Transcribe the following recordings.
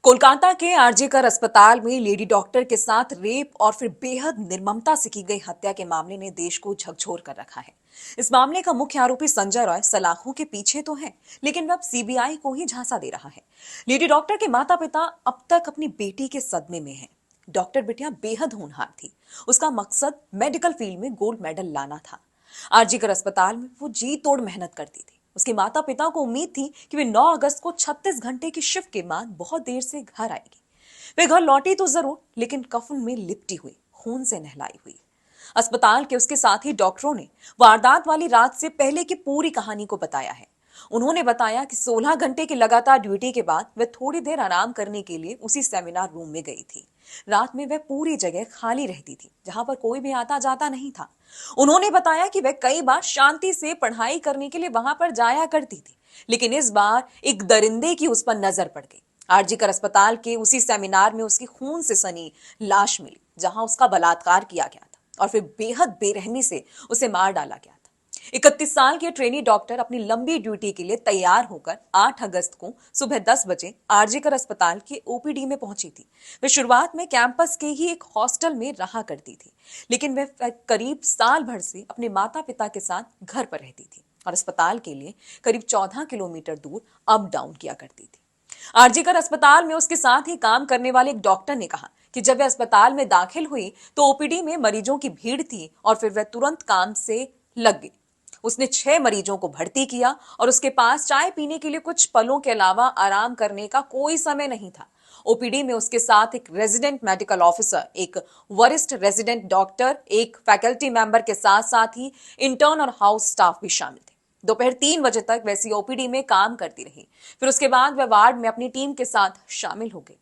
कोलकाता के आरजीकर अस्पताल में लेडी डॉक्टर के साथ रेप और फिर बेहद निर्ममता से की गई हत्या के मामले ने देश को झकझोर कर रखा है। इस मामले का मुख्य आरोपी संजय रॉय सलाखों के पीछे तो है, लेकिन वह अब सीबीआई को ही झांसा दे रहा है। लेडी डॉक्टर के माता पिता अब तक अपनी बेटी के सदमे में हैं। डॉक्टर बिटिया बेहद होनहार थी। उसका मकसद मेडिकल फील्ड में गोल्ड मेडल लाना था। आरजीकर अस्पताल में वो जी तोड़ मेहनत करती थी। उसके माता पिता को उम्मीद थी कि वे 9 अगस्त को 36 घंटे की शिफ्ट के बाद बहुत देर से घर आएगी। वे घर लौटी तो जरूर, लेकिन कफन में लिपटी हुई, खून से नहलाई हुई। अस्पताल के उसके साथी डॉक्टरों ने वारदात वाली रात से पहले की पूरी कहानी को बताया है। उन्होंने बताया कि 16 घंटे की लगातार ड्यूटी के बाद वह थोड़ी देर आराम करने के लिए उसी सेमिनार रूम में गई थी। रात में वह पूरी जगह खाली रहती थी, जहां पर कोई भी आता जाता नहीं था। उन्होंने बताया कि वह कई बार शांति से पढ़ाई करने के लिए वहां पर जाया करती थी, लेकिन इस बार एक दरिंदे की उस पर नजर पड़ गई। आरजीकर अस्पताल के उसी सेमिनार में उसकी खून से सनी लाश मिली, जहां उसका बलात्कार किया गया था और फिर बेहद बेरहमी से उसे मार डाला गया था। 31 साल के ट्रेनी डॉक्टर अपनी लंबी ड्यूटी के लिए तैयार होकर 8 अगस्त को सुबह 10 बजे आरजीकर अस्पताल के ओपीडी में पहुंची थी। वह शुरुआत में कैंपस के ही एक हॉस्टल में रहा करती थी, लेकिन वह करीब साल भर से अपने माता पिता के साथ घर पर रहती थी और अस्पताल के लिए करीब 14 किलोमीटर दूर अप डाउन किया करती थी। आरजीकर अस्पताल में उसके साथ ही काम करने वाले एक डॉक्टर ने कहा कि जब वह अस्पताल में दाखिल हुई तो ओपीडी में मरीजों की भीड़ थी और फिर वह तुरंत काम से लग गई। उसने 6 मरीजों को भर्ती किया और उसके पास चाय पीने के लिए कुछ पलों के अलावा आराम करने का कोई समय नहीं था। ओपीडी में उसके साथ एक रेजिडेंट मेडिकल ऑफिसर, एक वरिष्ठ रेजिडेंट डॉक्टर, एक फैकल्टी मेंबर के साथ साथ ही इंटर्न और हाउस स्टाफ भी शामिल थे। दोपहर 3 बजे तक वैसी ओपीडी में काम करती रही। फिर उसके बाद वह वार्ड में अपनी टीम के साथ शामिल हो गई।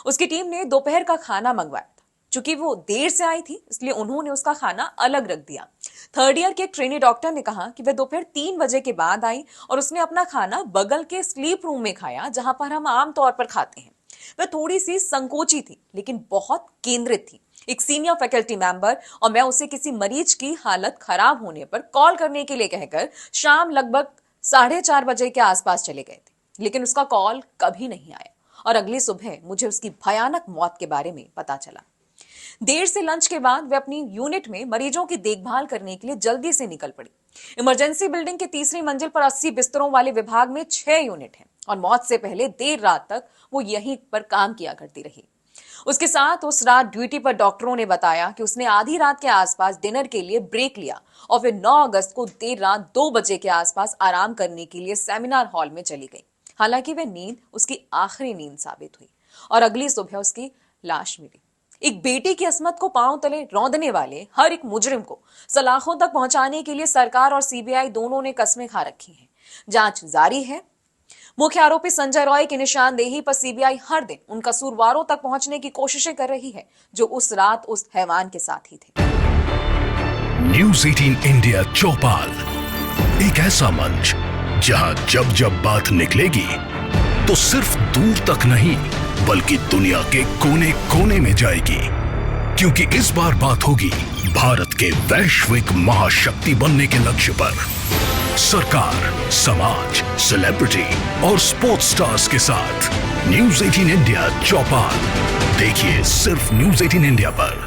उसकी टीम ने दोपहर का खाना मंगवाया। चूंकि वो देर से आई थी, इसलिए उन्होंने उसका खाना अलग रख दिया। 3rd ईयर के एक ट्रेनी डॉक्टर ने कहा कि वह दोपहर 3 बजे के बाद आई और उसने अपना खाना बगल के स्लीप रूम में खाया, जहां पर हम आमतौर पर खाते हैं। वह थोड़ी सी संकोची थी, लेकिन बहुत केंद्रित थी। एक सीनियर फैकल्टी मेंबर और मैं उसे किसी मरीज की हालत खराब होने पर कॉल करने के लिए कहकर शाम लगभग 4:30 बजे के आसपास चले गए थे, लेकिन उसका कॉल कभी नहीं आया और अगली सुबह मुझे उसकी भयानक मौत के बारे में पता चला। देर से लंच के बाद वे अपनी यूनिट में मरीजों की देखभाल करने के लिए जल्दी से निकल पड़ी। इमरजेंसी बिल्डिंग के 3री मंजिल पर 80 बिस्तरों वाले विभाग में 6 यूनिट हैं और मौत से पहले देर रात तक वो यहीं पर काम किया करती रही। उसके साथ उस रात ड्यूटी पर डॉक्टरों ने बताया कि उसने आधी रात के आसपास डिनर के लिए ब्रेक लिया और फिर 9 अगस्त को देर रात 2 बजे के आसपास आराम करने के लिए सेमिनार हॉल में चली गई। हालांकि वह नींद उसकी आखिरी नींद साबित हुई और अगली सुबह उसकी लाश मिली। एक बेटी की अस्मत को पांव तले रौंदने वाले हर एक मुजरिम को सलाखों तक पहुंचाने के लिए सरकार और सीबीआई दोनों ने कस्में खा रखी हैं। जांच जारी है। मुख्य आरोपी संजय रॉय की निशानदेही पर सीबीआई हर दिन उन कसूरवारों तक पहुंचने की कोशिशें कर रही है जो उस रात उस हैवान के साथ ही थे। न्यूज़ 18 इंडिया चौपाल, एक ऐसा मंच जहां जब जब बात निकलेगी तो सिर्फ दूर तक नहीं बल्कि दुनिया के कोने कोने में जाएगी, क्योंकि इस बार बात होगी भारत के वैश्विक महाशक्ति बनने के लक्ष्य पर। सरकार, समाज, सेलिब्रिटी और स्पोर्ट्स स्टार्स के साथ न्यूज़ 18 इंडिया चौपाल देखिए सिर्फ न्यूज़ 18 इंडिया पर।